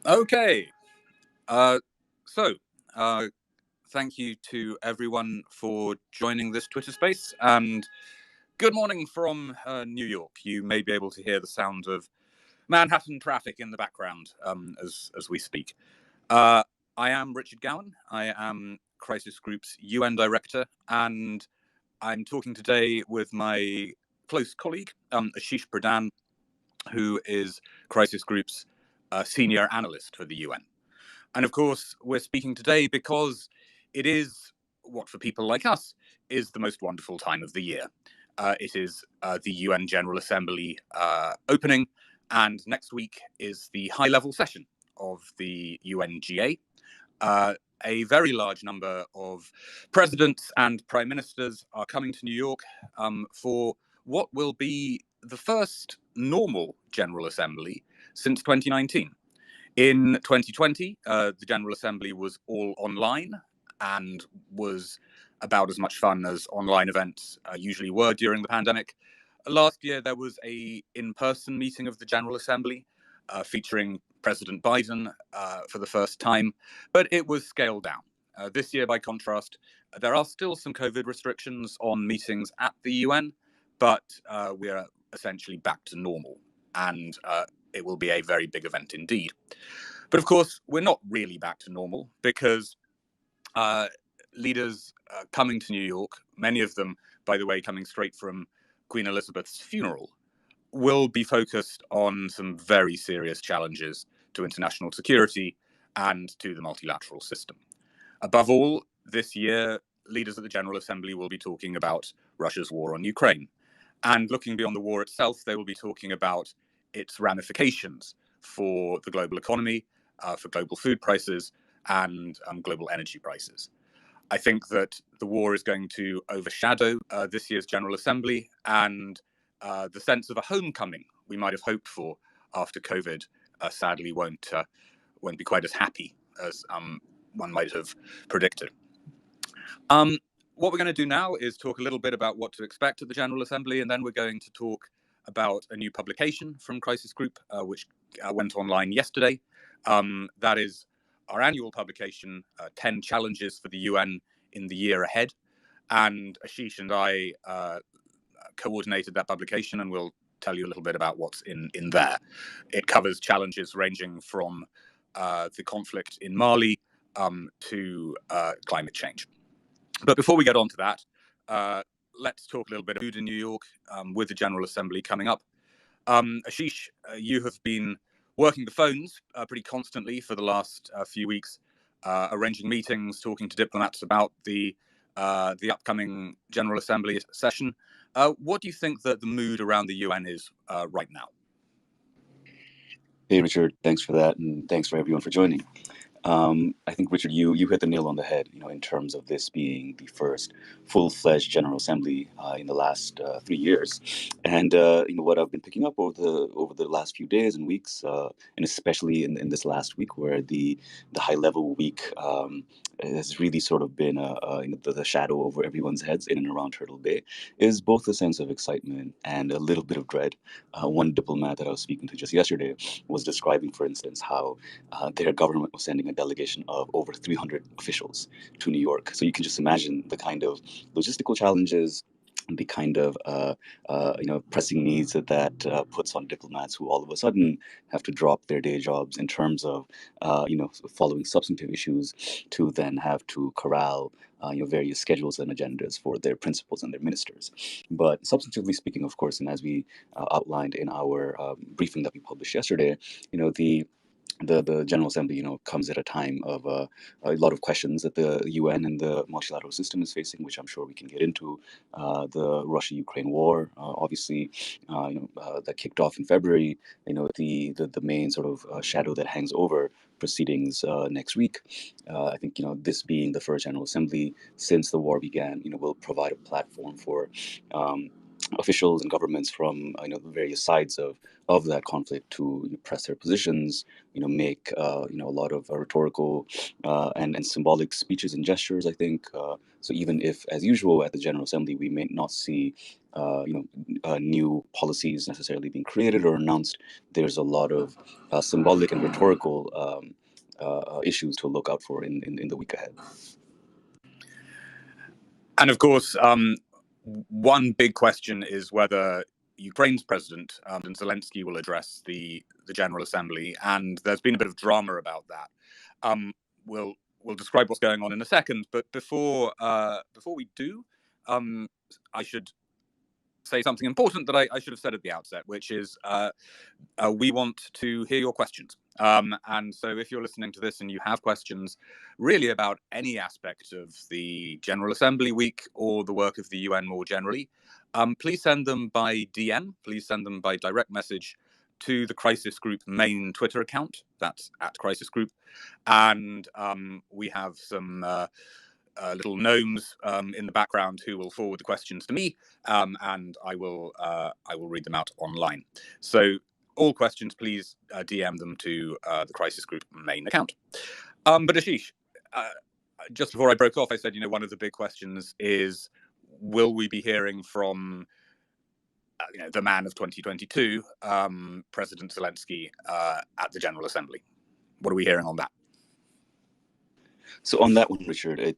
Okay. Uh, so, uh, Thank you to everyone for joining this Twitter space. And good morning from New York. You may be able to hear the sound of Manhattan traffic in the background as we speak. Uh, I am Richard Gowan. I am Crisis Group's UN Director. And I'm talking today with my close colleague, Ashish Pradhan, who is Crisis Group's senior analyst for the UN. And of course, we're speaking today because it is what, for people like us, is the most wonderful time of the year. It is the UN General Assembly opening, and next week is the high level session of the UNGA. A very large number of presidents and prime ministers are coming to New York for what will be the first normal General Assembly since 2019. In 2020, the General Assembly was all online and was about as much fun as online events usually were during the pandemic. Last year, there was a in-person meeting of the General Assembly featuring President Biden for the first time, but it was scaled down. This year, by contrast, there are still some COVID restrictions on meetings at the UN, but we are essentially back to normal, and it will be a very big event indeed. But of course, we're not really back to normal because leaders coming to New York, many of them, by the way, coming straight from Queen Elizabeth's funeral, will be focused on some very serious challenges to international security and to the multilateral system. Above all, this year, leaders at the General Assembly will be talking about Russia's war on Ukraine. And looking beyond the war itself, they will be talking about its ramifications for the global economy, for global food prices, and global energy prices. I think that the war is going to overshadow this year's General Assembly, and the sense of a homecoming we might have hoped for after COVID sadly won't be quite as happy as one might have predicted. What we're going to do now is talk a little bit about what to expect at the General Assembly, and then we're going to talk about a new publication from Crisis Group, which went online yesterday. That is our annual publication, 10 Challenges for the UN in the Year Ahead. And Ashish and I coordinated that publication, and we'll tell you a little bit about what's in there. It covers challenges ranging from the conflict in Mali to climate change. But before we get on to that, let's talk a little bit about food in New York with the General Assembly coming up. Ashish, you have been working the phones pretty constantly for the last few weeks, arranging meetings, talking to diplomats about the upcoming General Assembly session. What do you think that the mood around the UN is right now? Hey, Richard, thanks for that, and thanks for everyone for joining. I think, Richard, you hit the nail on the head, in terms of this being the first full-fledged General Assembly in the last 3 years. And what I've been picking up over the last few days and weeks, and especially in this last week, where the high-level week has really sort of been the shadow over everyone's heads in and around Turtle Bay, is both a sense of excitement and a little bit of dread. One diplomat that I was speaking to just yesterday was describing, for instance, how their government was sending a delegation of over 300 officials to New York. So you can just imagine the kind of logistical challenges, the kind of pressing needs that puts on diplomats who all of a sudden have to drop their day jobs in terms of following substantive issues to then have to corral various schedules and agendas for their principals and their ministers. But substantively speaking, of course, and as we outlined in our briefing that we published yesterday, the General Assembly, comes at a time of a lot of questions that the UN and the multilateral system is facing, which I'm sure we can get into. The Russia-Ukraine war, obviously, that kicked off in February. The main sort of shadow that hangs over proceedings next week. I think this being the first General Assembly since the war began, will provide a platform for. officials and governments from the various sides of that conflict to press their positions, make a lot of rhetorical and symbolic speeches and gestures. I think so. Even if, as usual, at the General Assembly, we may not see new policies necessarily being created or announced, there's a lot of symbolic and rhetorical issues to look out for in the week ahead. And of course, one big question is whether Ukraine's president, Zelensky, will address the General Assembly, and there's been a bit of drama about that. We'll describe what's going on in a second, but before we do, I should say something important that I should have said at the outset, which is we want to hear your questions. And so if you're listening to this and you have questions really about any aspect of the General Assembly week or the work of the UN more generally, please send them by DM, please send them by direct message to the Crisis Group main Twitter account. That's @Crisis Group. And we have some little gnomes in the background who will forward the questions to me, and I will read them out online. So all questions, please DM them to the Crisis Group main account. But Ashish, just before I broke off, I said, one of the big questions is, will we be hearing from the man of 2022, President Zelensky, at the General Assembly? What are we hearing on that? So on that one, Richard, it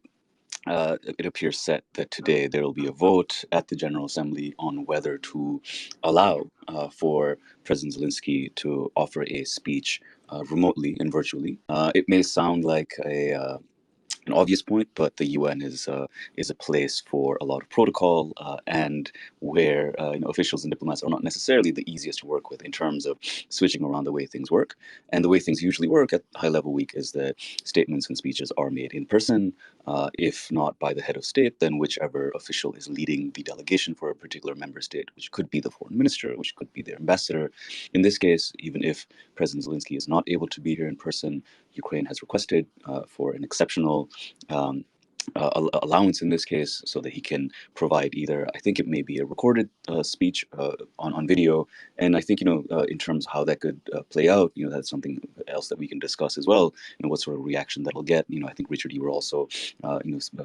appears set that today there will be a vote at the General Assembly on whether to allow for President Zelensky to offer a speech remotely and virtually. It may sound like an obvious point, but the UN is a place for a lot of protocol and where officials and diplomats are not necessarily the easiest to work with in terms of switching around the way things work. And the way things usually work at High Level Week is that statements and speeches are made in person. If not by the head of state, then whichever official is leading the delegation for a particular member state, which could be the foreign minister, which could be their ambassador. In this case, even if President Zelensky is not able to be here in person, Ukraine has requested for an exceptional allowance in this case, so that he can provide either, I think it may be a recorded speech on video, and I think in terms of how that could play out, that's something else that we can discuss as well. What sort of reaction that'll get. I think Richard, you were also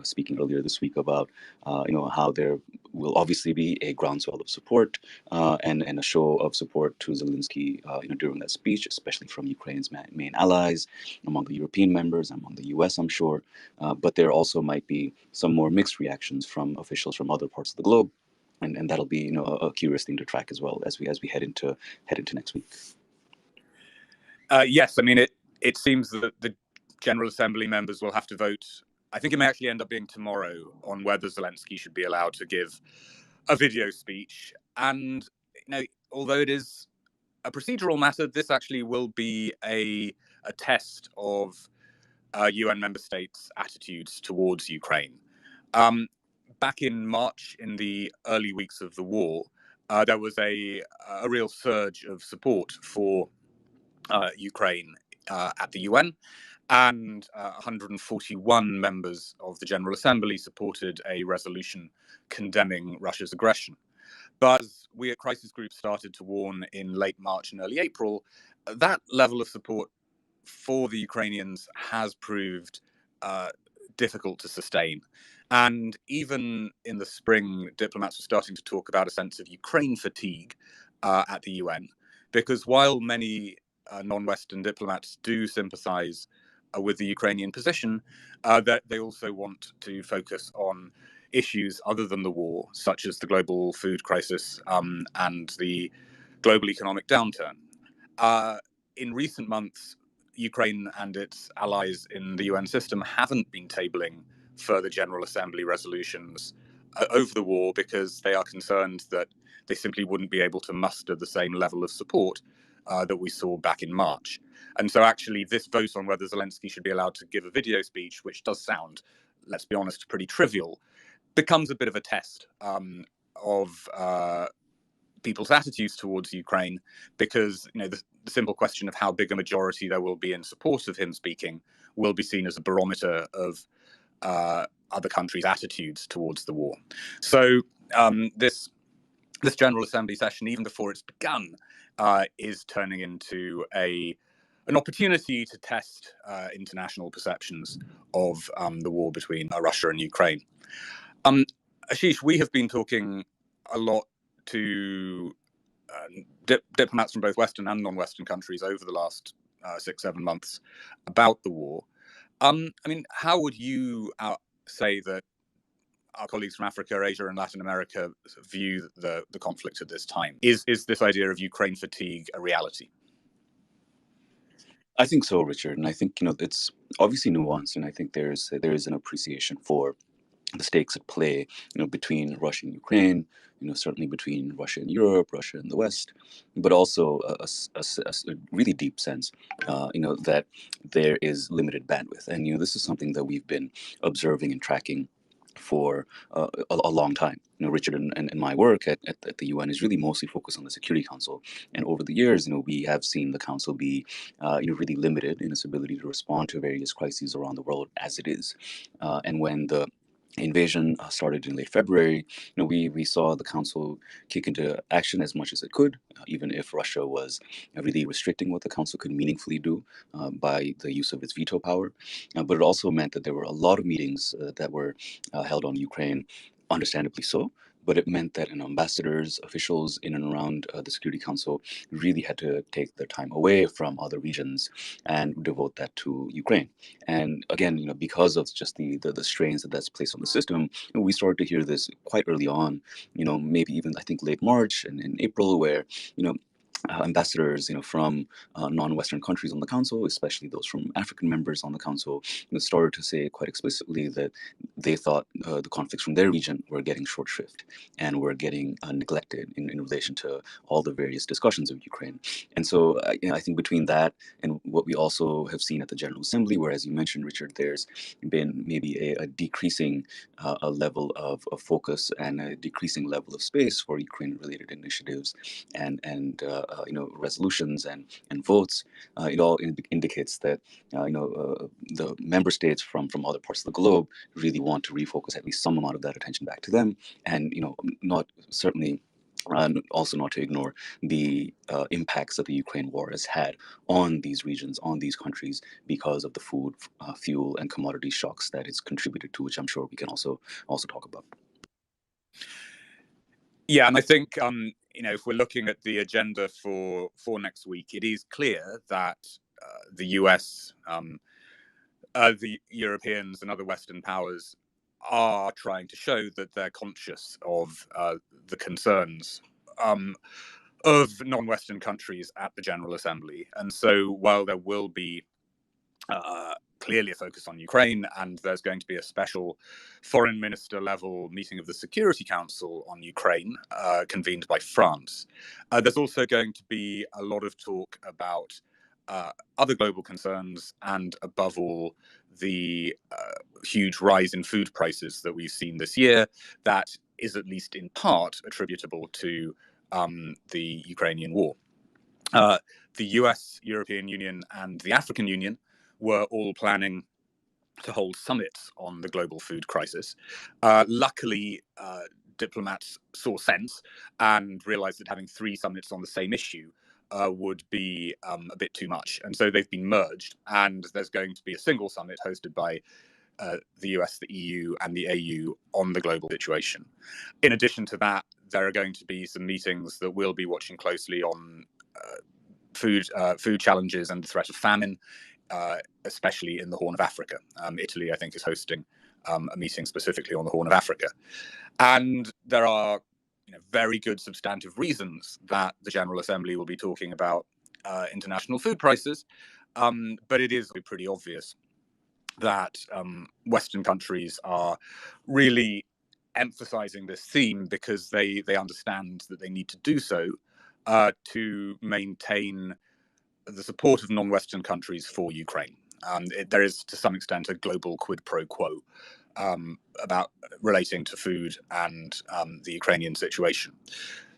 speaking earlier this week about how there will obviously be a groundswell of support and a show of support to Zelensky during that speech, especially from Ukraine's main allies, among the European members, among the US, I'm sure, but there also might be some more mixed reactions from officials from other parts of the globe, and that'll be a curious thing to track as well as we head into next week. Yes, I mean it seems that the General Assembly members will have to vote. I think it may actually end up being tomorrow on whether Zelensky should be allowed to give a video speech. And although it is a procedural matter, this actually will be a test of UN member states' attitudes towards Ukraine. Back in March, in the early weeks of the war, there was a real surge of support for Ukraine at the UN, and 141 members of the General Assembly supported a resolution condemning Russia's aggression. But as we at Crisis Group started to warn in late March and early April, that level of support for the Ukrainians has proved difficult to sustain. And even in the spring, diplomats were starting to talk about a sense of Ukraine fatigue at the UN, because while many non-Western diplomats do sympathize with the Ukrainian position, that they also want to focus on issues other than the war, such as the global food crisis and the global economic downturn. In recent months, Ukraine and its allies in the UN system haven't been tabling further General Assembly resolutions over the war because they are concerned that they simply wouldn't be able to muster the same level of support that we saw back in March. And so actually this vote on whether Zelensky should be allowed to give a video speech, which does sound, let's be honest, pretty trivial, becomes a bit of a test of people's attitudes towards Ukraine, because the simple question of how big a majority there will be in support of him speaking will be seen as a barometer of other countries' attitudes towards the war. So this this General Assembly session, even before it's begun, is turning into an opportunity to test international perceptions of the war between Russia and Ukraine. Ashish, we have been talking a lot to diplomats from both Western and non-Western countries over the last 6-7 months about the war. I mean, how would you say that our colleagues from Africa, Asia, and Latin America view the conflict at this time? Is this idea of Ukraine fatigue a reality? I think so, Richard, and I think it's obviously nuanced, and I think there is an appreciation for the stakes at play, between Russia and Ukraine, certainly between Russia and Europe, Russia and the West, but also a really deep sense, that there is limited bandwidth, and this is something that we've been observing and tracking for a long time. Richard, and my work at the UN is really mostly focused on the Security Council, and over the years, we have seen the Council be, really limited in its ability to respond to various crises around the world as it is, and when the invasion started in late February, we saw the council kick into action as much as it could, even if Russia was really restricting what the council could meaningfully do by the use of its veto power. But it also meant that there were a lot of meetings that were held on Ukraine, understandably so. But it meant that ambassadors, officials in and around the Security Council really had to take their time away from other regions and devote that to Ukraine. And again, because of just the strains that's placed on the system, we started to hear this quite early on. Maybe even I think late March and in April, where ambassadors, from non-Western countries on the council, especially those from African members on the council, started to say quite explicitly that they thought the conflicts from their region were getting short shrift and were getting neglected in relation to all the various discussions of Ukraine. And so I think between that and what we also have seen at the General Assembly, where, as you mentioned, Richard, there's been maybe a decreasing a level of focus and a decreasing level of space for Ukraine-related initiatives and resolutions and votes. It all indicates that the member states from other parts of the globe really want to refocus at least some amount of that attention back to them, and not certainly. And also not to ignore the impacts that the Ukraine war has had on these regions, on these countries, because of the food, fuel, and commodity shocks that it's contributed to, which I'm sure we can also talk about. Yeah, and I think if we're looking at the agenda for next week, it is clear that the US, the Europeans, and other Western powers are trying to show that they're conscious of the concerns of non-Western countries at the General Assembly. And so while there will be clearly a focus on Ukraine, and there's going to be a special foreign minister level meeting of the Security Council on Ukraine convened by France, there's also going to be a lot of talk about other global concerns, and above all, the huge rise in food prices that we've seen this year, that is at least in part attributable to the Ukrainian war. The US, European Union, and the African Union were all planning to hold summits on the global food crisis. Luckily, diplomats saw sense and realized that having 3 summits on the same issue would be a bit too much. And so they've been merged, and there's going to be a single summit hosted by the US, the EU, and the AU on the global situation. In addition to that, there are going to be some meetings that we'll be watching closely on food challenges and the threat of famine, especially in the Horn of Africa. Italy, I think, is hosting a meeting specifically on the Horn of Africa. And there are very good substantive reasons that the General Assembly will be talking about international food prices, but it is pretty obvious that Western countries are really emphasizing this theme because they understand that they need to do so to maintain the support of non-Western countries for Ukraine. There is, to some extent, a global quid pro quo about relating to food and the Ukrainian situation.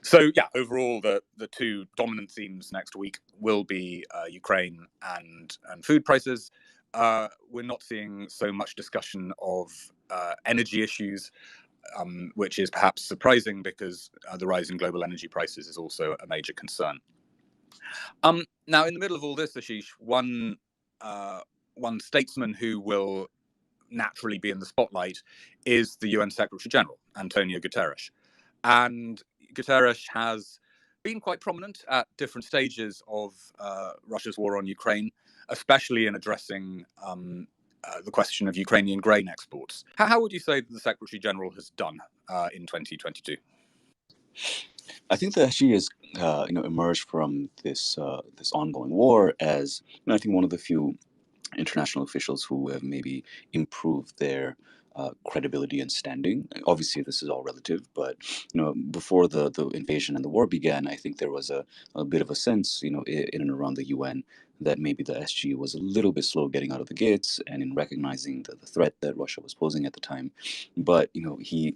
So, yeah, overall, the 2 dominant themes next week will be Ukraine and food prices. We're not seeing so much discussion of energy issues. which is perhaps surprising because the rise in global energy prices is also a major concern. Now, in the middle of all this, Ashish, one statesman who will naturally be in the spotlight is the UN Secretary General, Antonio Guterres. And Guterres has been quite prominent at different stages of Russia's war on Ukraine, especially in addressing the question of Ukrainian grain exports. How would you say that the Secretary General has done in 2022? I think that she has, emerged from this ongoing war as, I think, one of the few international officials who have maybe improved their credibility and standing. Obviously, this is all relative, but before the invasion and the war began, I think there was a bit of a sense, in and around the UN that maybe the SG was a little bit slow getting out of the gates and in recognizing the threat that Russia was posing at the time. But he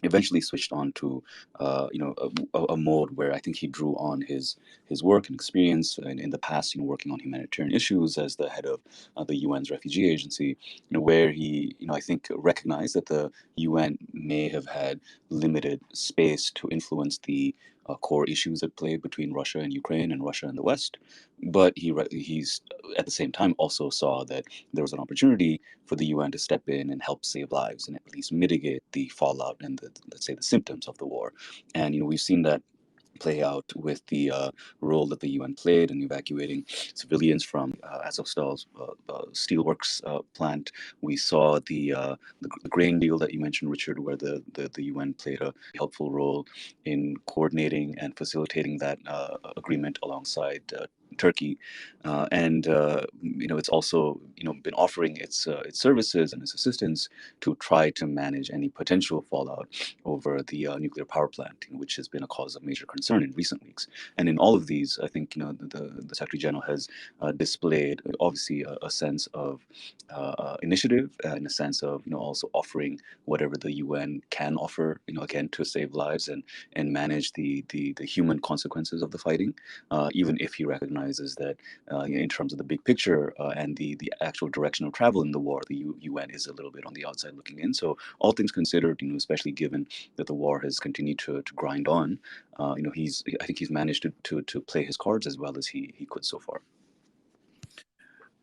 eventually switched on to a mode where I think he drew on his work and experience in the past, working on humanitarian issues as the head of the UN's refugee agency, where he, I think, recognized that the UN may have had limited space to influence the core issues at play between Russia and Ukraine and Russia and the West. But he's at the same time also saw that there was an opportunity for the UN to step in and help save lives and at least mitigate the fallout and let's say the symptoms of the war. And we've seen that play out with the role that the UN played in evacuating civilians from Azovstal's steelworks plant. We saw the grain deal that you mentioned, Richard, where the UN played a helpful role in coordinating and facilitating that agreement alongside Turkey, and it's also been offering its services and its assistance to try to manage any potential fallout over the nuclear power plant, which has been a cause of major concern in recent weeks. And in all of these, I think the Secretary General has displayed obviously a sense of initiative and a sense of also offering whatever the UN can offer, again to save lives and manage the human consequences of the fighting, even if he recognizes that in terms of the big picture and the actual direction of travel in the war, the UN is a little bit on the outside looking in. So all things considered, especially given that the war has continued to grind on, I think he's managed to play his cards as well as he could so far.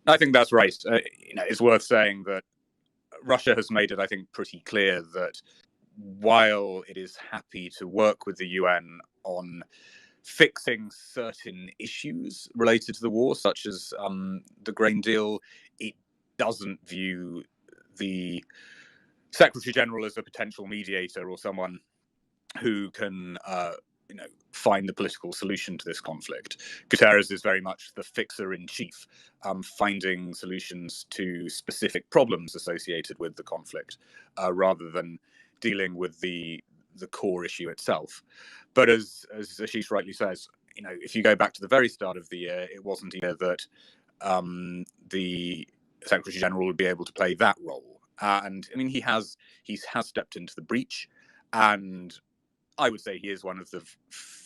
I think that's right. It's worth saying that Russia has made it, I think, pretty clear that while it is happy to work with the UN on fixing certain issues related to the war, such as the grain deal, it doesn't view the Secretary General as a potential mediator or someone who can find the political solution to this conflict. Guterres is very much the fixer-in-chief, finding solutions to specific problems associated with the conflict, rather than dealing with the core issue itself. But as Ashish rightly says, if you go back to the very start of the year, it wasn't clear that the Secretary General would be able to play that role. And I mean, he has stepped into the breach, and I would say he is one of the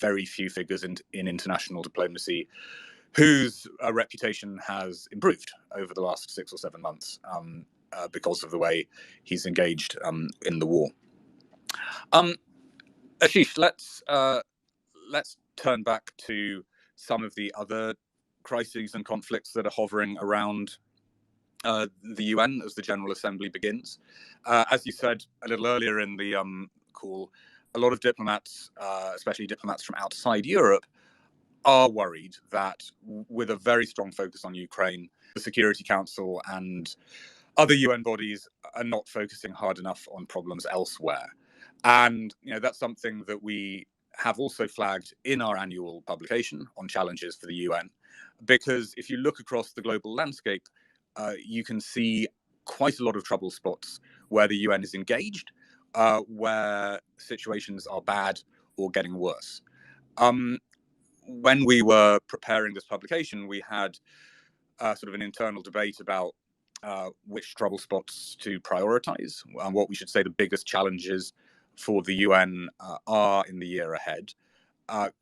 very few figures in international diplomacy whose reputation has improved over the last 6 or 7 months because of the way he's engaged in the war. Ashish, let's turn back to some of the other crises and conflicts that are hovering around the UN as the General Assembly begins. As you said a little earlier in the call, a lot of diplomats, especially diplomats from outside Europe, are worried that with a very strong focus on Ukraine, the Security Council and other UN bodies are not focusing hard enough on problems elsewhere. And that's something that we have also flagged in our annual publication on challenges for the UN, because if you look across the global landscape, you can see quite a lot of trouble spots where the UN is engaged, where situations are bad or getting worse. When we were preparing this publication, we had sort of an internal debate about which trouble spots to prioritize and what we should say the biggest challenges for the UN are in the year ahead.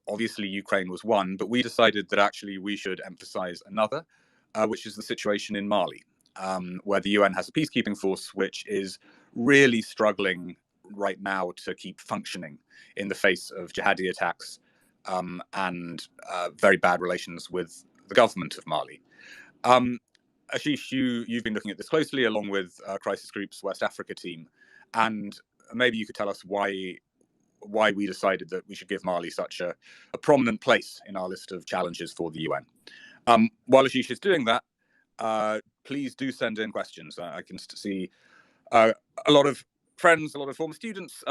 Obviously, Ukraine was one, but we decided that actually we should emphasize another, which is the situation in Mali, where the UN has a peacekeeping force which is really struggling right now to keep functioning in the face of jihadi attacks and very bad relations with the government of Mali. Ashish, you've been looking at this closely, along with Crisis Group's West Africa team, and maybe you could tell us why we decided that we should give Mali such a prominent place in our list of challenges for the UN. While Ashish is doing that, please do send in questions. I can see a lot of friends, a lot of former students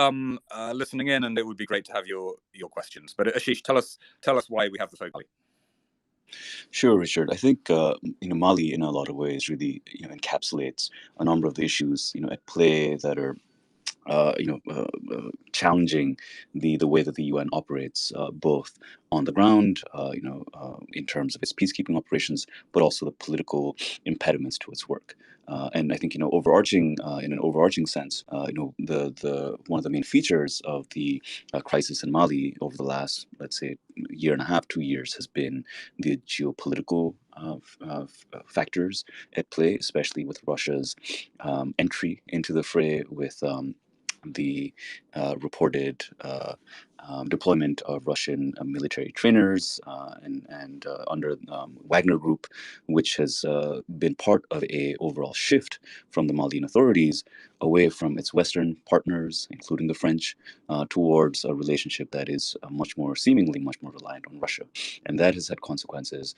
listening in, and it would be great to have your questions. But Ashish, tell us why we have the focus. Sure, Richard. I think Mali, in a lot of ways, really encapsulates a number of the issues at play that are challenging the way that the UN operates, both on the ground, in terms of its peacekeeping operations, but also the political impediments to its work. And I think overarching in an overarching sense, the one of the main features of the crisis in Mali over the last, let's say, year and a half, 2 years, has been the geopolitical factors at play, especially with Russia's entry into the fray, with the reported deployment of Russian military trainers and under Wagner Group, which has been part of a overall shift from the Malian authorities away from its Western partners, including the French, towards a relationship that is seemingly much more reliant on Russia. And that has had consequences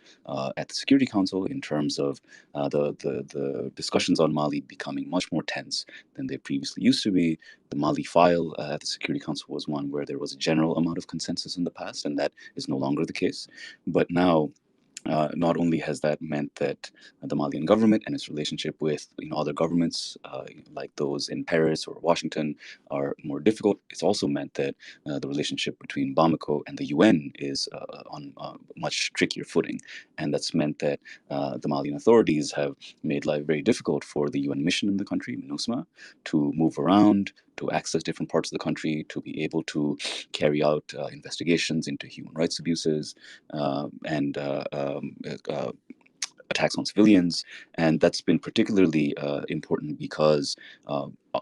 at the Security Council in terms of the discussions on Mali becoming much more tense than they previously used to be. The Mali file at the Security Council was one where there was a general amount of consensus in the past, and that is no longer the case. But now, not only has that meant that the Malian government and its relationship with other governments like those in Paris or Washington are more difficult, it's also meant that the relationship between Bamako and the UN is on a much trickier footing. And that's meant that the Malian authorities have made life very difficult for the UN mission in the country, MINUSMA, to move around, to access different parts of the country, to be able to carry out investigations into human rights abuses and attacks on civilians. And that's been particularly important because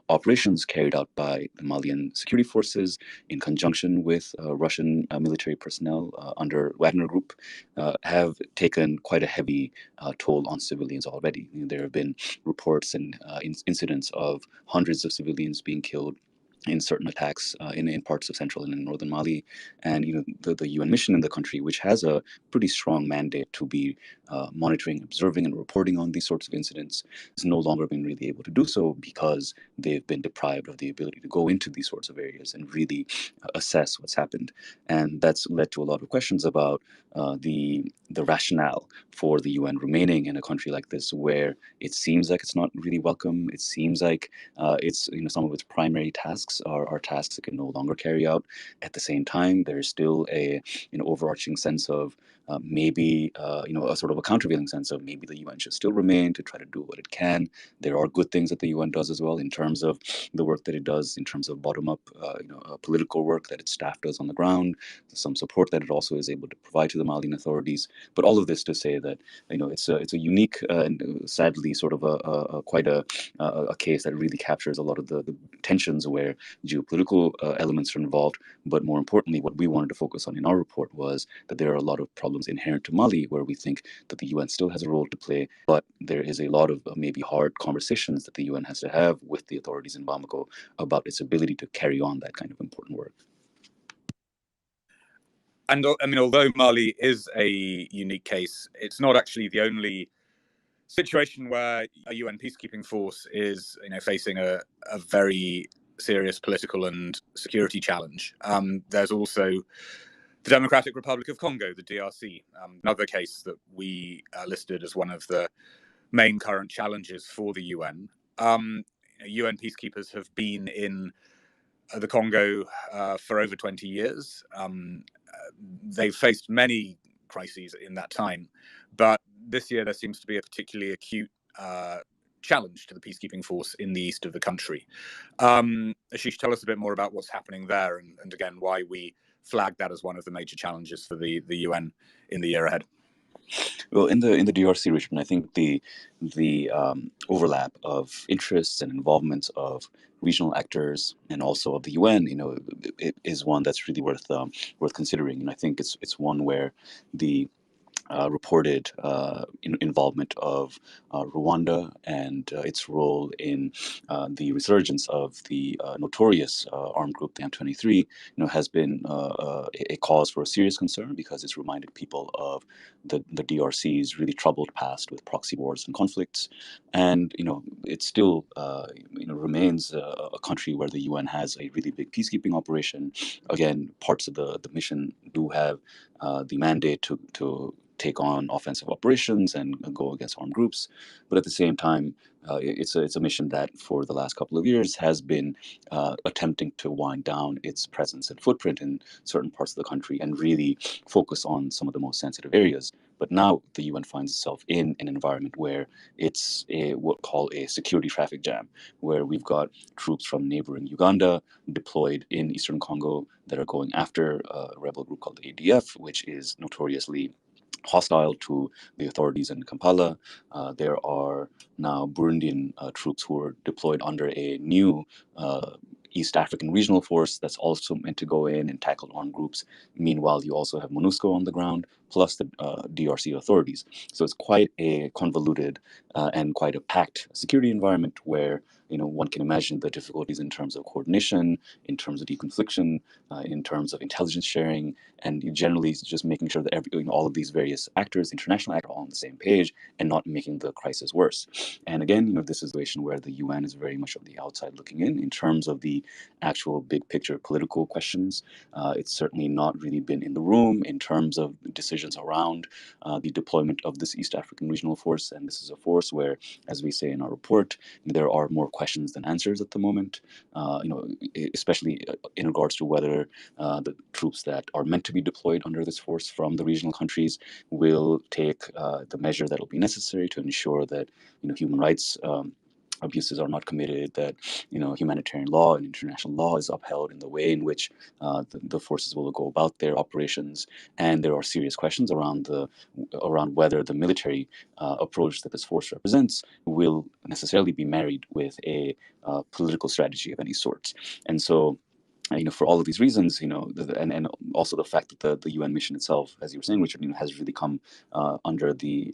operations carried out by the Malian security forces in conjunction with Russian military personnel under Wagner Group have taken quite a heavy toll on civilians already. There have been reports and incidents of hundreds of civilians being killed in certain attacks in parts of central and in northern Mali. And the UN mission in the country, which has a pretty strong mandate to be monitoring, observing, and reporting on these sorts of incidents, has no longer been really able to do so because they've been deprived of the ability to go into these sorts of areas and really assess what's happened. And that's led to a lot of questions about the rationale for the UN remaining in a country like this, where it seems like it's not really welcome. It seems like it's some of its primary tasks are tasks it can no longer carry out. At the same time, there's still a overarching sense of maybe a sort of a countervailing sense of maybe the UN should still remain to try to do what it can. There are good things that the UN does as well in terms of the work that it does, in terms of bottom-up political work that its staff does on the ground, some support that it also is able to provide to the Malian authorities. But all of this to say that it's a unique and sadly sort of quite a case that really captures a lot of the tensions where geopolitical elements are involved. But more importantly, what we wanted to focus on in our report was that there are a lot of problems inherent to Mali where we think that the UN still has a role to play, but there is a lot of maybe hard conversations that the UN has to have with the authorities in Bamako about its ability to carry on that kind of important work. And I mean, although Mali is a unique case, it's not actually the only situation where a UN peacekeeping force is facing a very serious political and security challenge. There's also the Democratic Republic of Congo, the DRC, another case that we listed as one of the main current challenges for the UN. UN peacekeepers have been in the Congo for over 20 years. They've faced many crises in that time, but this year there seems to be a particularly acute challenge to the peacekeeping force in the east of the country. Ashish, tell us a bit more about what's happening there, and again, why we flagged that as one of the major challenges for the UN in the year ahead. Well, in the DRC, Richard, I think the overlap of interests and involvement of regional actors and also of the UN, it is one that's really worth considering. And I think it's one where the reported involvement of Rwanda and its role in the resurgence of the notorious armed group, the M23, has been a cause for a serious concern because it's reminded people of the DRC's really troubled past with proxy wars and conflicts, and it still remains a country where the UN has a really big peacekeeping operation. Again, parts of the mission do have the mandate to take on offensive operations and go against armed groups. But at the same time, it's a mission that for the last couple of years has been attempting to wind down its presence and footprint in certain parts of the country and really focus on some of the most sensitive areas. But now the UN finds itself in an environment where it's what we'll call a security traffic jam, where we've got troops from neighboring Uganda deployed in eastern Congo that are going after a rebel group called the ADF, which is notoriously hostile to the authorities in Kampala. There are now Burundian troops who are deployed under a new East African regional force that's also meant to go in and tackle armed groups. Meanwhile, you also have MONUSCO on the ground, plus the DRC authorities. So it's quite a convoluted and quite a packed security environment where one can imagine the difficulties in terms of coordination, in terms of deconfliction, in terms of intelligence sharing, and generally just making sure that all of these various actors, international actors, are all on the same page and not making the crisis worse. And again, this is a situation where the UN is very much on the outside looking in terms of the actual big picture political questions. It's certainly not really been in the room in terms of decisions around the deployment of this East African regional force. And this is a force where, as we say in our report, there are more questions than answers at the moment. Especially in regards to whether the troops that are meant to be deployed under this force from the regional countries will take the measure that will be necessary to ensure that human rights abuses are not committed, that humanitarian law and international law is upheld in the way in which the forces will go about their operations. And there are serious questions around whether the military approach that this force represents will necessarily be married with a political strategy of any sort. And so for all of these reasons, and also the fact that the UN mission itself, as you were saying, Richard, has really come under the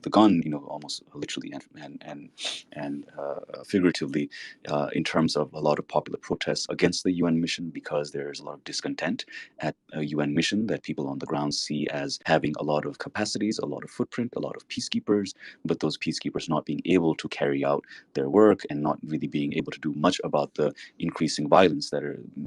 gun, almost literally and figuratively, in terms of a lot of popular protests against the UN mission, because there's a lot of discontent at a UN mission that people on the ground see as having a lot of capacities, a lot of footprint, a lot of peacekeepers, but those peacekeepers not being able to carry out their work and not really being able to do much about the increasing violence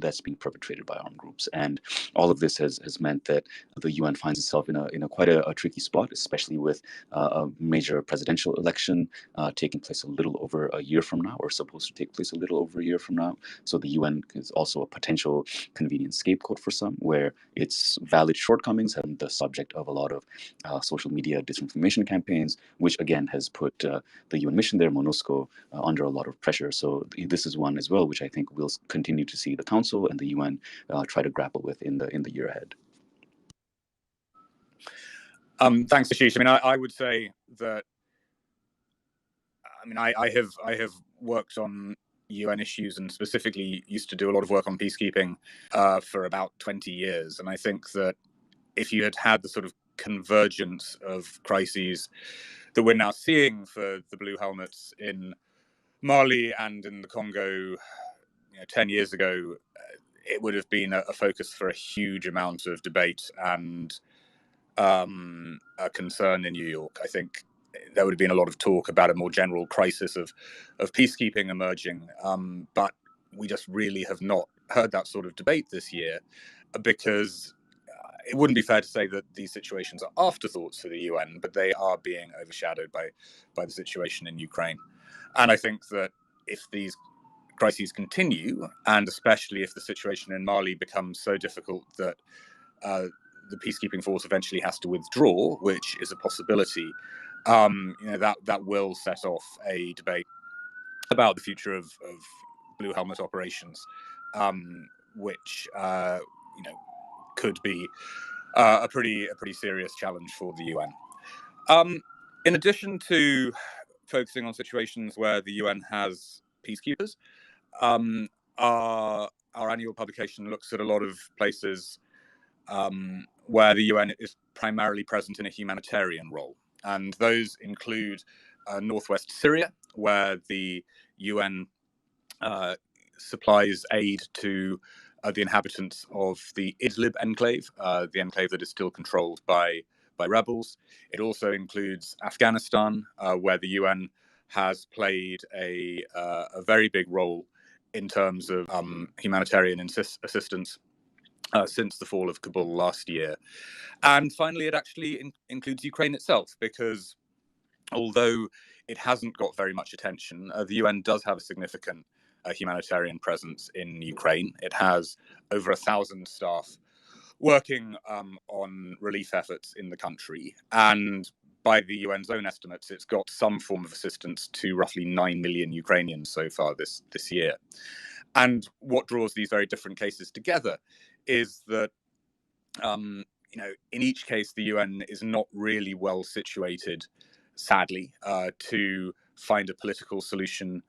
that's being perpetrated by armed groups. And all of this has meant that the UN finds itself in a quite a tricky spot, especially with a major presidential election taking place a little over a year from now, or supposed to take place a little over a year from now. So the UN is also a potential convenient scapegoat for some, where its valid shortcomings have been the subject of a lot of social media disinformation campaigns, which again has put the UN mission there, MONUSCO, under a lot of pressure. So this is one as well, which I think we'll continue to see the Council and the UN try to grapple with in the year ahead. Thanks, Ashish. I mean, I would say that. I mean, I have worked on UN issues and specifically used to do a lot of work on peacekeeping for about 20 years, and I think that if you had the sort of convergence of crises that we're now seeing for the Blue Helmets in Mali and in the Congo, 10 years ago, it would have been a focus for a huge amount of debate and a concern in New York. I think there would have been a lot of talk about a more general crisis of peacekeeping emerging, but we just really have not heard that sort of debate this year, because it wouldn't be fair to say that these situations are afterthoughts for the UN, but they are being overshadowed by the situation in Ukraine. And I think that if these crises continue, and especially if the situation in Mali becomes so difficult that the peacekeeping force eventually has to withdraw, which is a possibility, that will set off a debate about the future of Blue Helmet operations, which could be a pretty serious challenge for the UN. In addition to focusing on situations where the UN has peacekeepers, our annual publication looks at a lot of places where the UN is primarily present in a humanitarian role. And those include northwest Syria, where the UN supplies aid to the inhabitants of the Idlib enclave, the enclave that is still controlled by rebels. It also includes Afghanistan, where the UN has played a very big role in terms of humanitarian assistance since the fall of Kabul last year. And finally, it actually includes Ukraine itself, because although it hasn't got very much attention, the UN does have a significant humanitarian presence in Ukraine. It has over 1,000 staff working on relief efforts in the country. And by the UN's own estimates, it's got some form of assistance to roughly 9 million Ukrainians so far this year. And what draws these very different cases together is that in each case, the UN is not really well situated, sadly, to find a political solution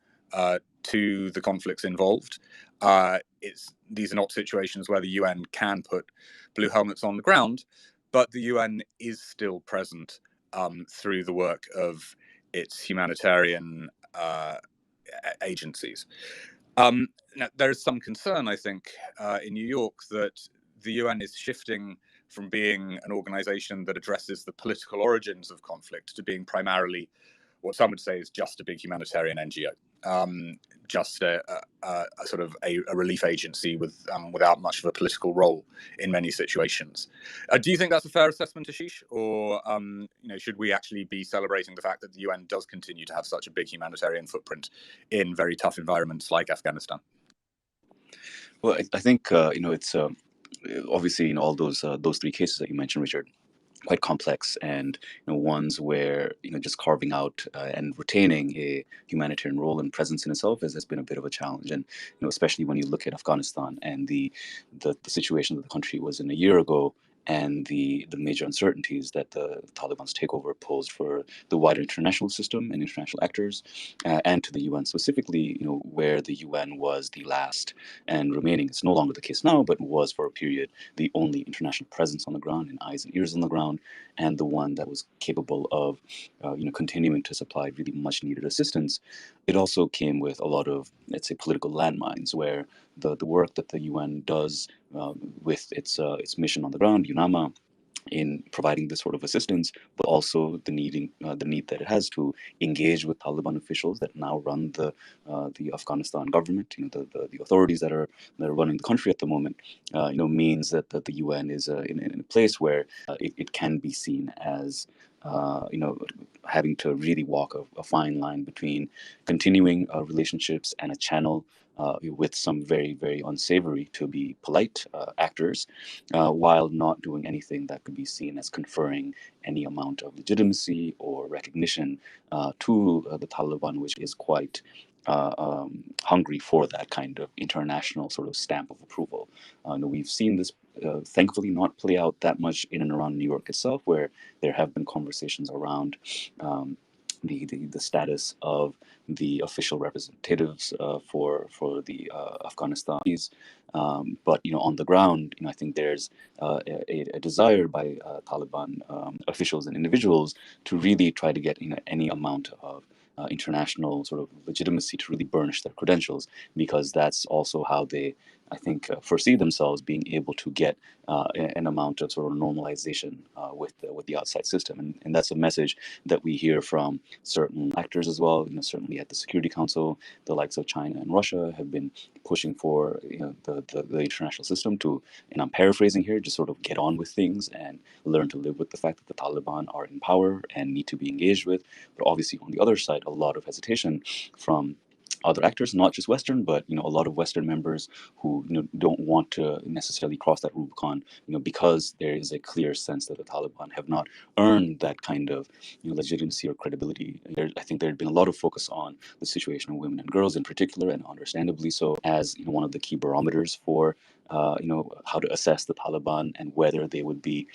to the conflicts involved. These are not situations where the UN can put blue helmets on the ground, but the UN is still present through the work of its humanitarian agencies. Now, there is some concern, I think, in New York that the UN is shifting from being an organization that addresses the political origins of conflict to being primarily what some would say is just a big humanitarian NGO, just a sort of a relief agency without much of a political role in many situations. Do you think that's a fair assessment, Ashish, or should we actually be celebrating the fact that the UN does continue to have such a big humanitarian footprint in very tough environments like Afghanistan? Well, I think it's obviously all those three cases that you mentioned, Richard, quite complex, and ones where just carving out and retaining a humanitarian role and presence in itself has been a bit of a challenge. And especially when you look at Afghanistan and the situation that the country was in a year ago, and the major uncertainties that the Taliban's takeover posed for the wider international system and international actors, and to the UN specifically, where the UN was the last and remaining, it's no longer the case now, but was for a period the only international presence on the ground and eyes and ears on the ground, and the one that was capable of continuing to supply really much needed assistance. It also came with a lot of, let's say, political landmines, where the work that the UN does with its mission on the ground, UNAMA, in providing this sort of assistance, but also the need that it has to engage with Taliban officials that now run the Afghanistan government, the authorities that are running the country at the moment, means that the UN is in a place where it can be seen as having to really walk a fine line between continuing relationships and a channel with some very, very unsavory, to be polite, actors, while not doing anything that could be seen as conferring any amount of legitimacy or recognition to the Taliban, which is quite hungry for that kind of international sort of stamp of approval. We've seen this thankfully not play out that much in and around New York itself, where there have been conversations around the status of the official representatives for the Afghanistan. But on the ground, I think there's a desire by Taliban officials and individuals to really try to get any amount of international sort of legitimacy to really burnish their credentials, because that's also how they, I think, foresee themselves being able to get an amount of sort of normalization with the outside system, and that's a message that we hear from certain actors as well. Certainly at the Security Council, the likes of China and Russia have been pushing for the international system to, and I'm paraphrasing here, just sort of get on with things and learn to live with the fact that the Taliban are in power and need to be engaged with. But obviously, on the other side, a lot of hesitation from other actors, not just Western, but a lot of Western members who don't want to necessarily cross that Rubicon, because there is a clear sense that the Taliban have not earned that kind of legitimacy or credibility. I think there had been a lot of focus on the situation of women and girls in particular, and understandably so, as one of the key barometers for how to assess the Taliban and whether they would be,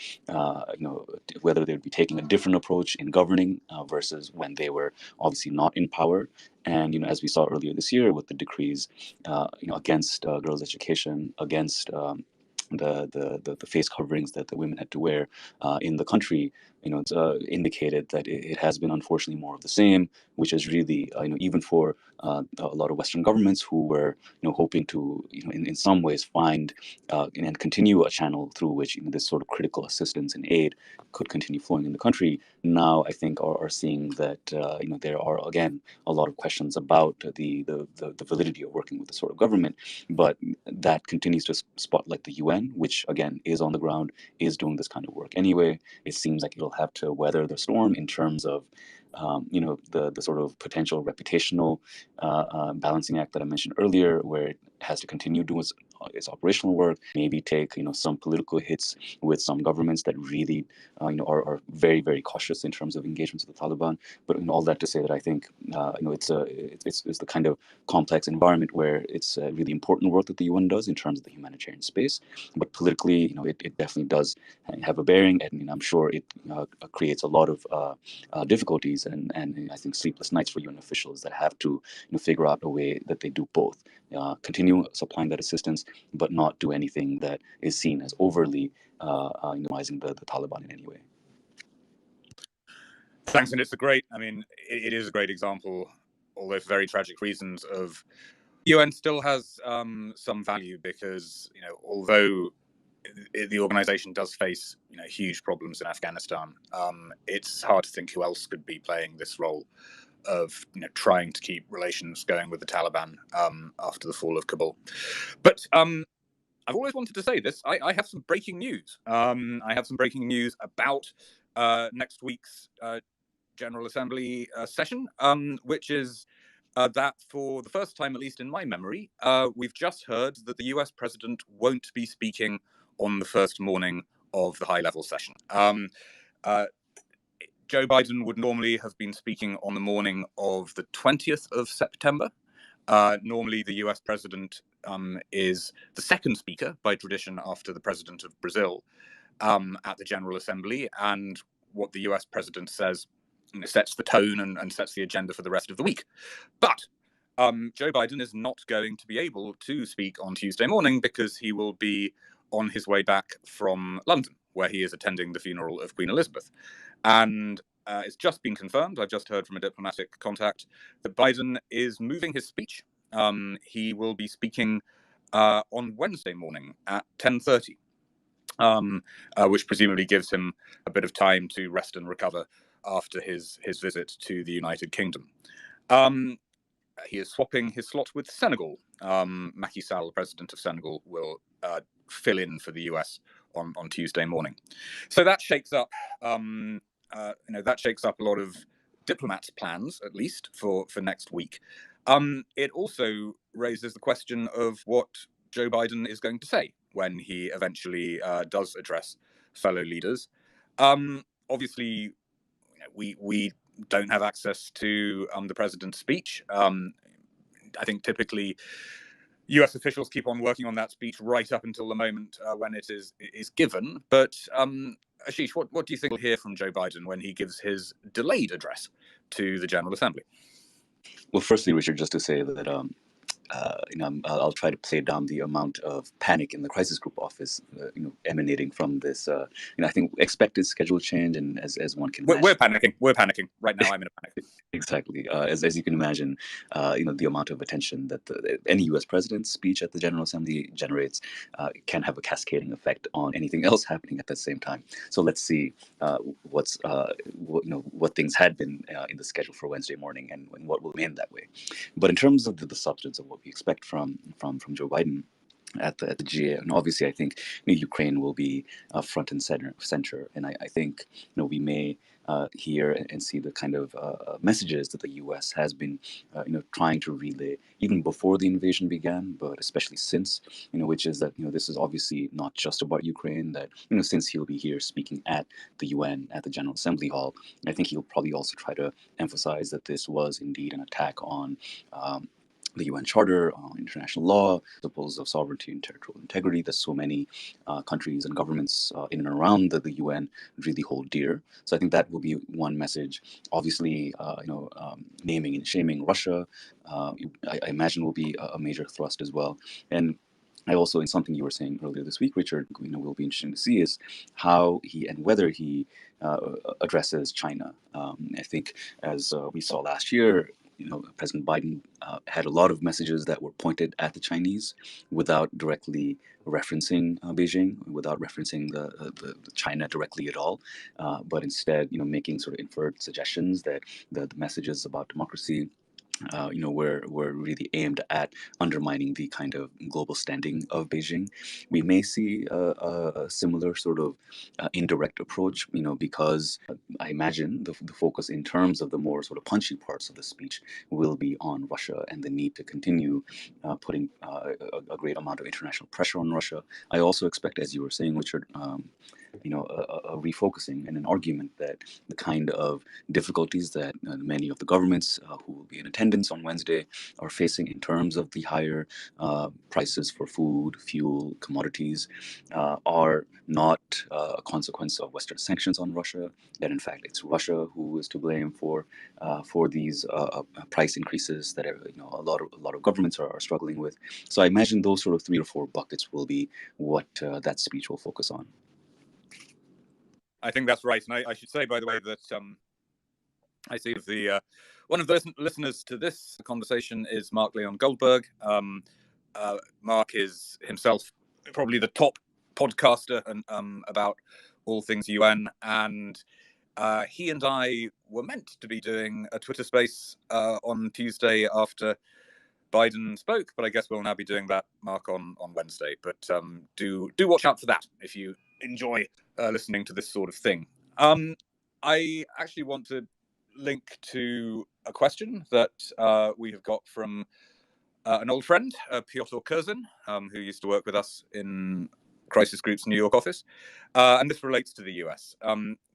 whether they would be taking a different approach in governing versus when they were obviously not in power. And as we saw earlier this year with the decrees, against girls' education, against the face coverings that the women had to wear in the country, it's indicated that it has been unfortunately more of the same, which is really, even for a lot of Western governments who were, hoping to, in some ways find and continue a channel through which this sort of critical assistance and aid could continue flowing in the country. Now, I think are seeing that there are again a lot of questions about the validity of working with this sort of government, but that continues to spotlight the UN, which again is on the ground, is doing this kind of work anyway. It seems like it'll have to weather the storm in terms of the sort of potential reputational balancing act that I mentioned earlier, where it has to continue doing its operational work, maybe take some political hits with some governments that really are very, very cautious in terms of engagements with the Taliban. But all that to say that I think it's the kind of complex environment where it's really important work that the UN does in terms of the humanitarian space. But politically, it definitely does have a bearing, and I'm sure it creates a lot of difficulties and I think sleepless nights for UN officials that have to figure out a way that they do both, continue supplying that assistance, but not do anything that is seen as overly minimizing the Taliban in any way. Thanks, and it's it is a great example, although for very tragic reasons, of UN still has some value because although the organization does face huge problems in Afghanistan, it's hard to think who else could be playing this role of trying to keep relations going with the Taliban after the fall of Kabul. But I've always wanted to say this. I have some breaking news. I have some breaking news about next week's General Assembly session, which is that for the first time, at least in my memory, we've just heard that the US president won't be speaking on the first morning of the high-level session. Joe Biden would normally have been speaking on the morning of the 20th of September. Normally, the US president is the second speaker by tradition after the president of Brazil at the General Assembly. And what the US president says sets the tone and sets the agenda for the rest of the week. But Joe Biden is not going to be able to speak on Tuesday morning because he will be on his way back from London, where he is attending the funeral of Queen Elizabeth. And it's just been confirmed, I've just heard from a diplomatic contact, that Biden is moving his speech. He will be speaking on Wednesday morning at 10:30, which presumably gives him a bit of time to rest and recover after his visit to the United Kingdom. He is swapping his slot with Senegal. Macky Sall, the president of Senegal, will fill in for the US on Tuesday morning. So that shakes up, that shakes up a lot of diplomats' plans, at least for next week. It also raises the question of what Joe Biden is going to say when he eventually does address fellow leaders. Obviously, we don't have access to the president's speech. I think typically US officials keep on working on that speech right up until the moment when it is given. But Ashish, what do you think we'll hear from Joe Biden when he gives his delayed address to the General Assembly? Well, firstly, Richard, just to say that I'll try to play down the amount of panic in the crisis group office, emanating from this. I think expected schedule change, and as one can imagine, we're panicking right now. I'm in a panic. Exactly. As you can imagine, the amount of attention that any U.S. president's speech at the General Assembly generates can have a cascading effect on anything else happening at the same time. So let's see what things had been in the schedule for Wednesday morning and what will remain that way. But in terms of the substance of what we expect from Joe Biden at the GA, and obviously I think Ukraine will be front and center, and I think we may hear and see the kind of messages that the U.S. has been trying to relay even before the invasion began, but especially since, which is that this is obviously not just about Ukraine. That since he'll be here speaking at the UN at the General Assembly Hall, I think he'll probably also try to emphasize that this was indeed an attack on the UN Charter on international law, principles of sovereignty and territorial integrity that so many countries and governments in and around the UN really hold dear. So I think that will be one message. Obviously, naming and shaming Russia, I imagine will be a major thrust as well. And I also, in something you were saying earlier this week, Richard, will be interesting to see is how he and whether he addresses China. I think, as we saw last year, President Biden had a lot of messages that were pointed at the Chinese without directly referencing Beijing, without referencing the China directly at all, but instead, making sort of inferred suggestions that the messages about democracy were really aimed at undermining the kind of global standing of Beijing. We may see a similar sort of indirect approach, because I imagine the focus in terms of the more sort of punchy parts of the speech will be on Russia and the need to continue putting a great amount of international pressure on Russia. I also expect, as you were saying, Richard, a refocusing and an argument that the kind of difficulties that many of the governments who will be in attendance on Wednesday are facing in terms of the higher prices for food, fuel, commodities are not a consequence of Western sanctions on Russia. That in fact it's Russia who is to blame for these price increases that a lot of governments are struggling with. So I imagine those sort of 3 or 4 buckets will be what that speech will focus on. I think that's right, and I should say, by the way, that I see the one of the listeners to this conversation is Mark Leon Goldberg. Mark is himself probably the top podcaster and about all things UN, and he and I were meant to be doing a Twitter space on Tuesday after Biden spoke, but I guess we'll now be doing that, Mark, on Wednesday. But do watch out for that if you enjoy listening to this sort of thing. I actually want to link to a question that we have got from an old friend, Piotr Curzon, who used to work with us in Crisis Group's New York office. And this relates to the US.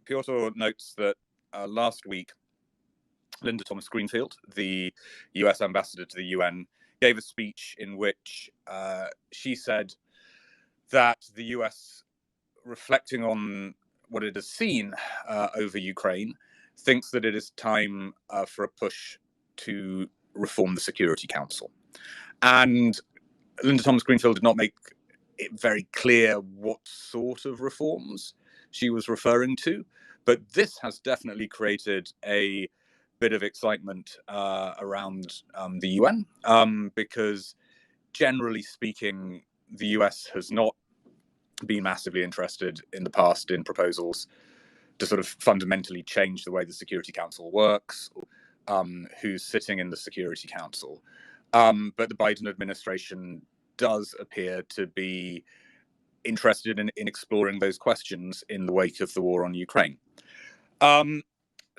Piotr notes that last week, Linda Thomas-Greenfield, the US ambassador to the UN, gave a speech in which she said that the US, reflecting on what it has seen over Ukraine, thinks that it is time for a push to reform the Security Council. And Linda Thomas-Greenfield did not make it very clear what sort of reforms she was referring to, but this has definitely created a bit of excitement around the UN because, generally speaking, the US has not been massively interested in the past in proposals to sort of fundamentally change the way the Security Council works, who's sitting in the Security Council. But the Biden administration does appear to be interested in exploring those questions in the wake of the war on Ukraine.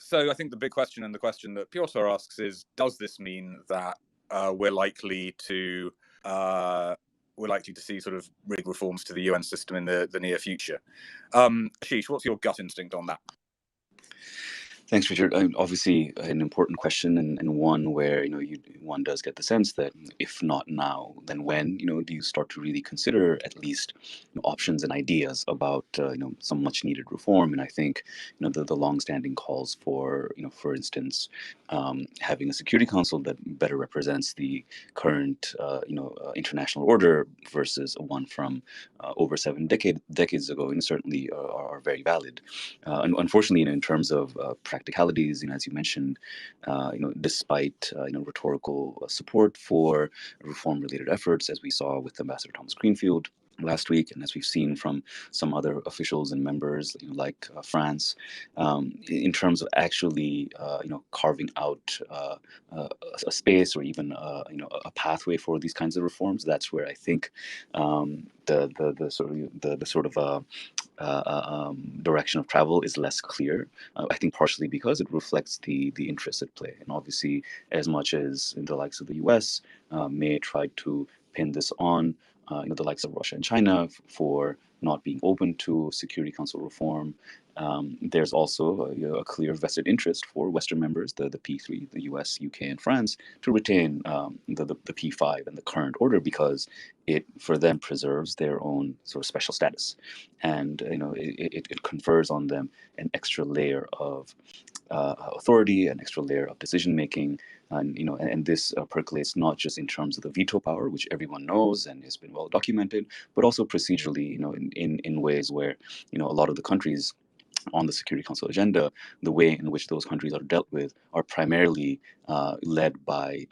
So I think the big question, and the question that Piotr asks, is: does this mean that we're likely to see sort of big reforms to the UN system in the near future? Ashish, what's your gut instinct on that? Thanks, Richard. Obviously, an important question, and one where one does get the sense that if not now, then when? Do you start to really consider at least options and ideas about some much needed reform? And I think the longstanding calls for instance, having a Security Council that better represents the current international order versus one from over 7 decades ago, and certainly are very valid. Unfortunately, in terms of practicalities, as you mentioned, despite rhetorical support for reform-related efforts, as we saw with Ambassador Thomas Greenfield last week, and as we've seen from some other officials and members like France, in terms of actually carving out a space or even a pathway for these kinds of reforms, that's where I think the sort of direction of travel is less clear. I think partially because it reflects the interests at play, and obviously, as much as the likes of the U.S. May try to pin this on the likes of Russia and China for not being open to Security Council reform. There's also a clear vested interest for Western members, the P3, the US, UK, and France, to retain the P5 and the current order because it, for them, preserves their own sort of special status, and it confers on them an extra layer of authority, an extra layer of decision making, and this percolates not just in terms of the veto power, which everyone knows and has been well documented, but also procedurally, in ways where a lot of the countries on the Security Council agenda, the way in which those countries are dealt with are primarily led by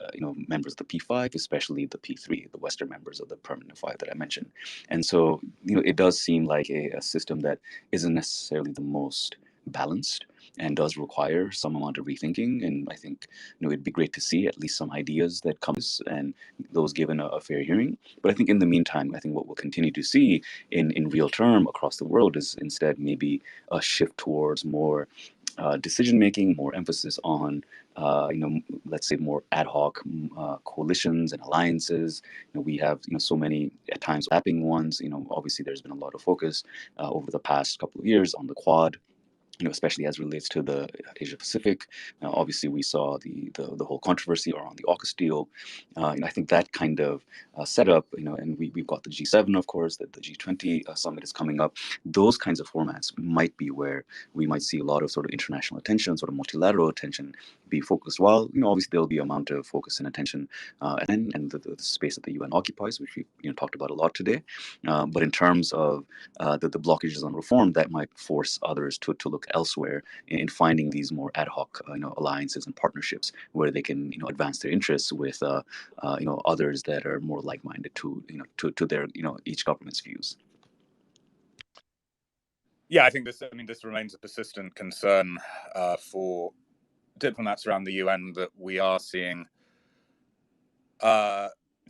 members of the P5, especially the P3, the Western members of the Permanent Five that I mentioned. And so it does seem like a system that isn't necessarily the most balanced and does require some amount of rethinking. And I think it'd be great to see at least some ideas that come and those given a fair hearing. But I think in the meantime, I think what we'll continue to see in real term across the world is instead maybe a shift towards more decision making, more emphasis on, let's say more ad hoc coalitions and alliances. We have so many at times lapping ones. Obviously there's been a lot of focus over the past couple of years on the Quad, especially as relates to the Asia Pacific. Obviously, we saw the whole controversy around the AUKUS deal. I think that kind of setup, and we've got the G7, of course, that the G20 summit is coming up. Those kinds of formats might be where we might see a lot of sort of international attention, sort of multilateral attention be focused, while, obviously there'll be amount of focus and attention and the space that the UN occupies, which we talked about a lot today. But in terms of the blockages on reform, that might force others to look elsewhere in finding these more ad hoc alliances and partnerships where they can advance their interests with others that are more like-minded to their each government's views. Yeah, I think this remains a persistent concern for diplomats around the UN, that we are seeing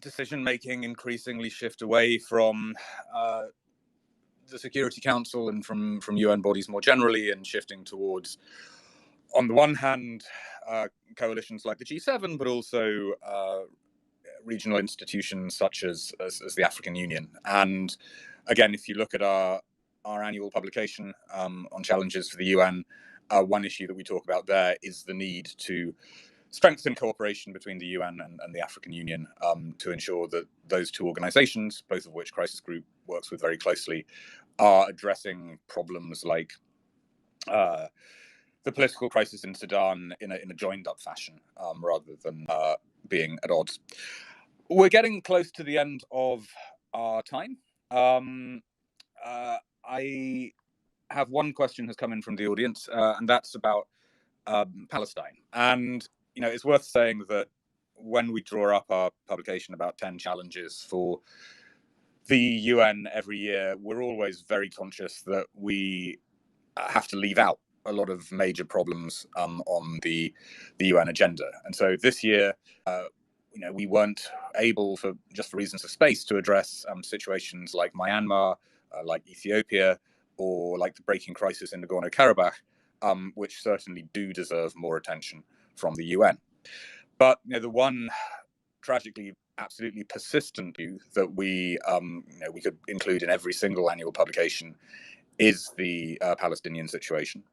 decision making increasingly shift away from the Security Council and from UN bodies more generally, and shifting towards, on the one hand, coalitions like the G7, but also regional institutions such as the African Union. And again, if you look at our annual publication on challenges for the UN, one issue that we talk about there is the need to strengthen cooperation between the UN and the African Union to ensure that those two organizations, both of which Crisis Group works with very closely, are addressing problems like the political crisis in Sudan in a joined up fashion, rather than being at odds. We're getting close to the end of our time. I have one question has come in from the audience, and that's about Palestine. And it's worth saying that when we draw up our publication about 10 challenges for the UN every year, we're always very conscious that we have to leave out a lot of major problems on the UN agenda. And so this year, we weren't able, for reasons of space, to address situations like Myanmar, like Ethiopia, or like the breaking crisis in Nagorno-Karabakh, which certainly do deserve more attention from the UN. But the one tragically absolutely persistent view that we could include in every single annual publication is the Palestinian situation.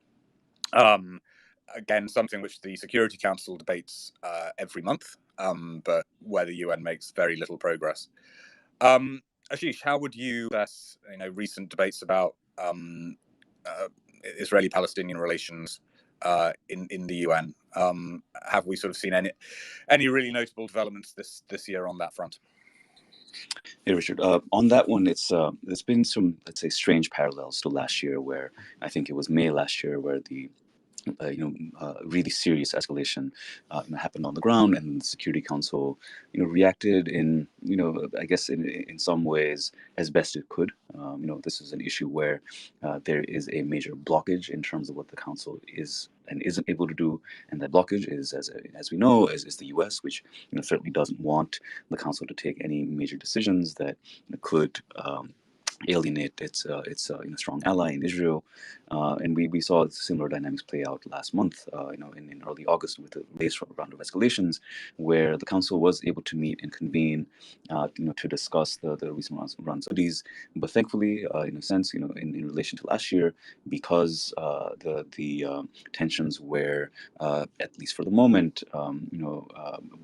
Again, something which the Security Council debates every month, but where the UN makes very little progress. Ashish, how would you assess recent debates about Israeli-Palestinian relations in the UN? Have we sort of seen any really notable developments this year on that front? Hey, Richard. On that one, there's been some, let's say, strange parallels to last year, where I think it was May last year, where the really serious escalation happened on the ground, and the Security Council reacted in I guess in some ways as best it could. This is an issue where there is a major blockage in terms of what the Council is and isn't able to do, and that blockage is, as we know, is the U.S., which certainly doesn't want the Council to take any major decisions that could alienate its strong ally in Israel, and we saw similar dynamics play out last month, in early August with the latest round of escalations, where the council was able to meet and convene, to discuss the recent rounds of these. But thankfully, in a sense, in relation to last year, because the tensions were, at least for the moment,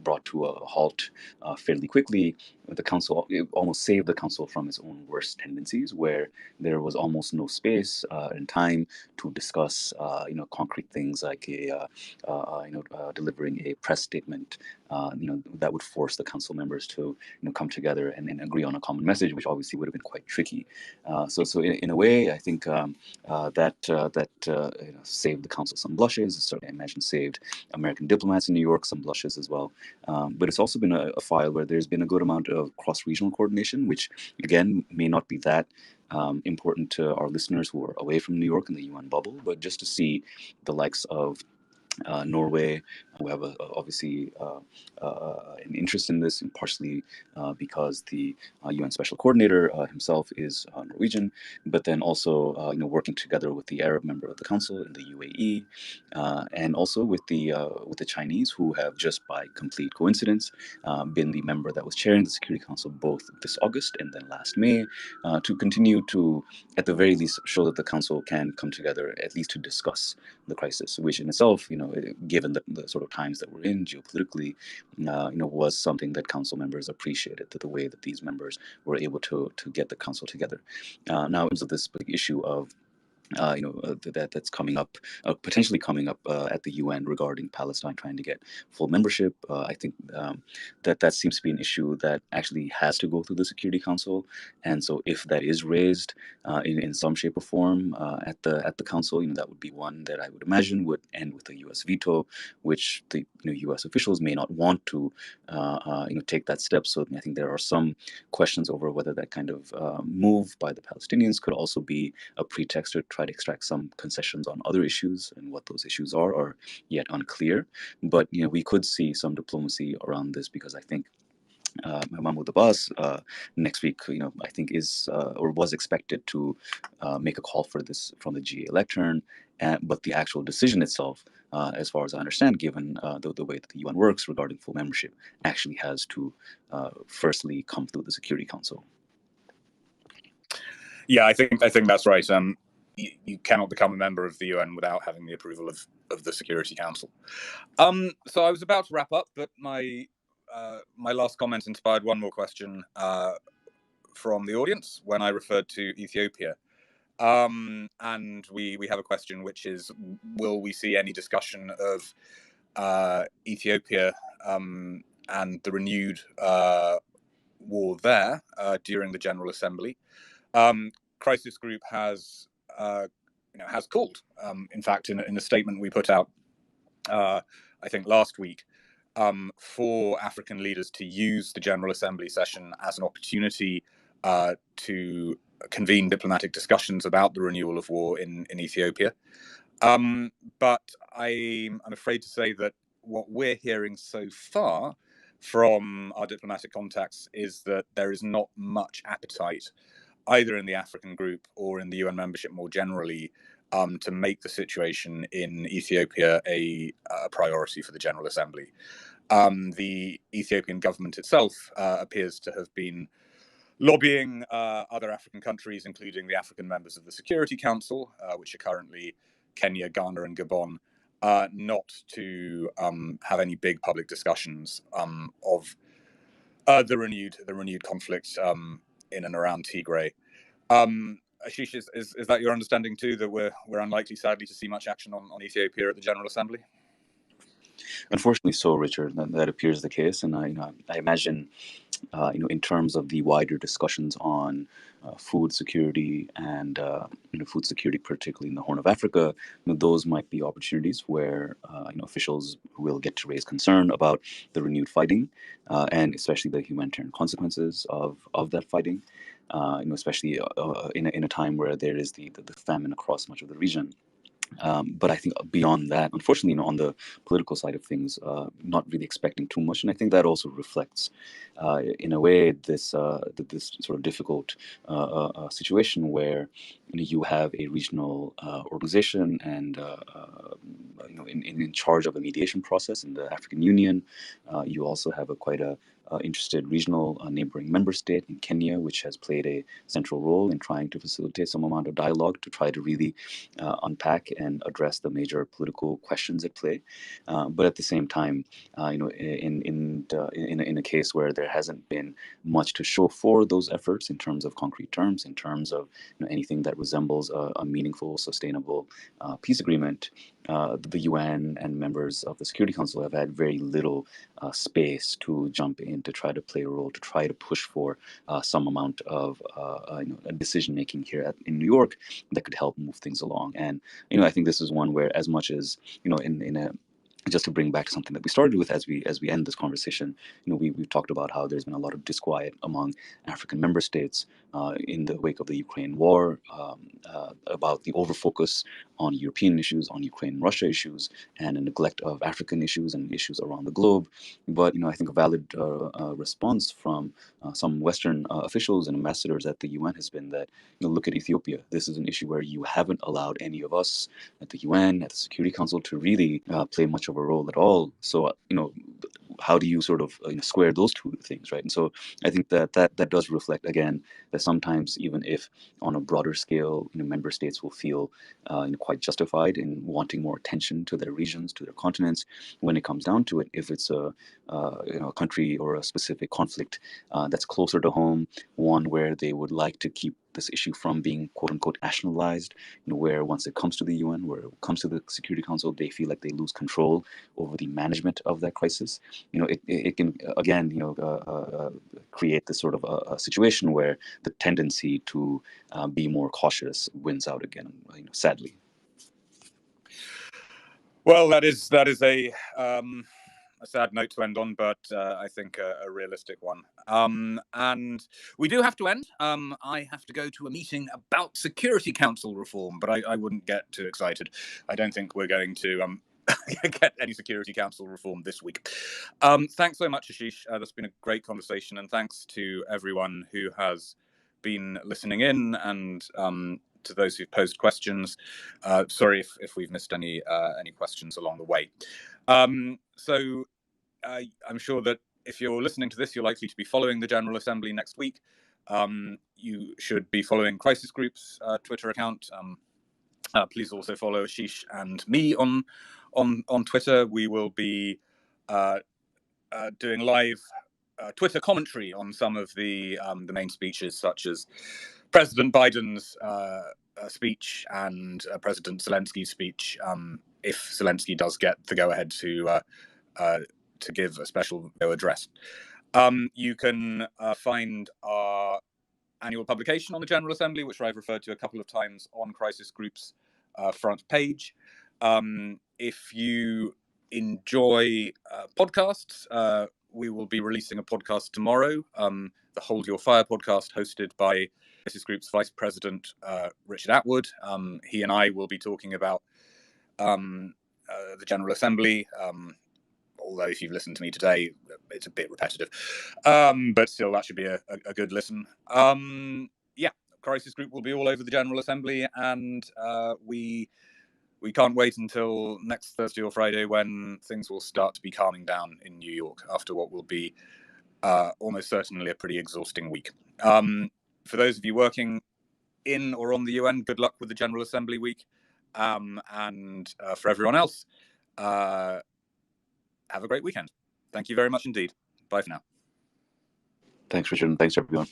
brought to a halt fairly quickly. The council, it almost saved the council from its own worst tendencies, where there was almost no space and time to discuss, concrete things like delivering a press statement, that would force the council members to, come together and agree on a common message, which obviously would have been quite tricky. So in a way, I think that saved the council some blushes. Certainly, I imagine saved American diplomats in New York some blushes as well. But it's also been a file where there's been a good amount of cross-regional coordination, which again may not be that important to our listeners who are away from New York in the UN bubble, but just to see the likes of Norway, who have obviously an interest in this, and partially because the UN Special Coordinator himself is Norwegian, but then also working together with the Arab member of the Council in the UAE, and also with the Chinese, who have just by complete coincidence been the member that was chairing the Security Council both this August and then last May, to continue to, at the very least, show that the Council can come together at least to discuss the crisis, which in itself, given the sort of times that we're in geopolitically, was something that council members appreciated, that the way that these members were able to get the council together. Now, in terms of this big issue of that's coming up, potentially coming up at the UN regarding Palestine trying to get full membership. I think that seems to be an issue that actually has to go through the Security Council, and so if that is raised in some shape or form at the Council, that would be one that I would imagine would end with a U.S. veto, which the U.S. officials may not want to take that step. So I think there are some questions over whether that kind of move by the Palestinians could also be a pretext to try to extract some concessions on other issues, and what those issues are yet unclear. But we could see some diplomacy around this, because I think Mahmoud Abbas next week, I think is or was expected to make a call for this from the GA lectern, but the actual decision itself, as far as I understand, given the way that the UN works regarding full membership, actually has to firstly come through the Security Council. Yeah, I think that's right. You cannot become a member of the UN without having the approval of the Security Council. So I was about to wrap up, but my last comment inspired one more question from the audience when I referred to Ethiopia. And we have a question, which is, will we see any discussion of Ethiopia and the renewed war there during the General Assembly? Crisis Group has called, in fact, in a statement we put out, I think last week, for African leaders to use the General Assembly session as an opportunity to convene diplomatic discussions about the renewal of war in Ethiopia. But I'm afraid to say that what we're hearing so far from our diplomatic contacts is that there is not much appetite, either in the African group or in the UN membership more generally, to make the situation in Ethiopia a priority for the General Assembly. The Ethiopian government itself appears to have been lobbying other African countries, including the African members of the Security Council, which are currently Kenya, Ghana, and Gabon, not to have any big public discussions of the renewed conflict in and around Tigray. Ashish, is that your understanding too, that we're unlikely, sadly, to see much action on Ethiopia at the General Assembly? Unfortunately, so, Richard, that appears the case, and I imagine, in terms of the wider discussions on food security and food security, particularly in the Horn of Africa, those might be opportunities where officials will get to raise concern about the renewed fighting, and especially the humanitarian consequences of that fighting. Especially in a time where there is the famine across much of the region. But I think beyond that, unfortunately, on the political side of things, not really expecting too much, and I think that also reflects, in a way, this sort of difficult situation where you have a regional organization and in charge of a mediation process in the African Union. You also have a quite a interested regional neighboring member state in Kenya, which has played a central role in trying to facilitate some amount of dialogue to try to really unpack and address the major political questions at play. But at the same time, in a case where there hasn't been much to show for those efforts in terms of concrete terms, in terms of anything that resembles a meaningful, sustainable peace agreement, the UN and members of the Security Council have had very little space to jump in to try to play a role, to try to push for some amount of decision making here in New York that could help move things along. And I think this is one where, as much as in a just to bring back to something that we started with as we end this conversation, we've talked about how there's been a lot of disquiet among African member states in the wake of the Ukraine war, about the overfocus on European issues, on Ukraine-Russia issues, and a neglect of African issues and issues around the globe. But I think a valid response from some Western officials and ambassadors at the UN has been that look at Ethiopia. This is an issue where you haven't allowed any of us at the UN, at the Security Council, to really play much of a role at all. So how do you sort of square those two things, right? And so I think that does reflect again that sometimes, even if on a broader scale, member states will feel quite justified in wanting more attention to their regions, to their continents, when it comes down to it, if it's a country or a specific conflict that's closer to home, one where they would like to keep this issue from being quote unquote nationalized, where once it comes to the UN, where it comes to the Security Council, they feel like they lose control over the management of that crisis. It can again create this sort of a situation where the tendency to be more cautious wins out again, sadly. Well, that is a sad note to end on, but I think a realistic one. And we do have to end. I have to go to a meeting about Security Council reform, but I wouldn't get too excited. I don't think we're going to get any Security Council reform this week. Thanks so much, Ashish. That's been a great conversation, and thanks to everyone who has been listening in, and to those who've posed questions. Sorry if we've missed any questions along the way. So I'm sure that if you're listening to this, you're likely to be following the General Assembly next week. You should be following Crisis Group's Twitter account. Please also follow Ashish and me on Twitter. We will be doing live Twitter commentary on some of the main speeches, such as President Biden's speech and President Zelensky's speech, if Zelensky does get the go-ahead to give a special address. You can find our annual publication on the General Assembly, which I've referred to a couple of times, on Crisis Group's front page. If you enjoy podcasts, we will be releasing a podcast tomorrow, the Hold Your Fire podcast, hosted by Crisis Group's Vice President, Richard Atwood. He and I will be talking about the General Assembly, although if you've listened to me today, it's a bit repetitive. But still, that should be a good listen. Yeah, Crisis Group will be all over the General Assembly, and we can't wait until next Thursday or Friday when things will start to be calming down in New York after what will be almost certainly a pretty exhausting week. For those of you working in or on the UN, good luck with the General Assembly week. And for everyone else, have a great weekend. Thank you very much indeed. Bye for now. Thanks, Richard, and thanks, everyone.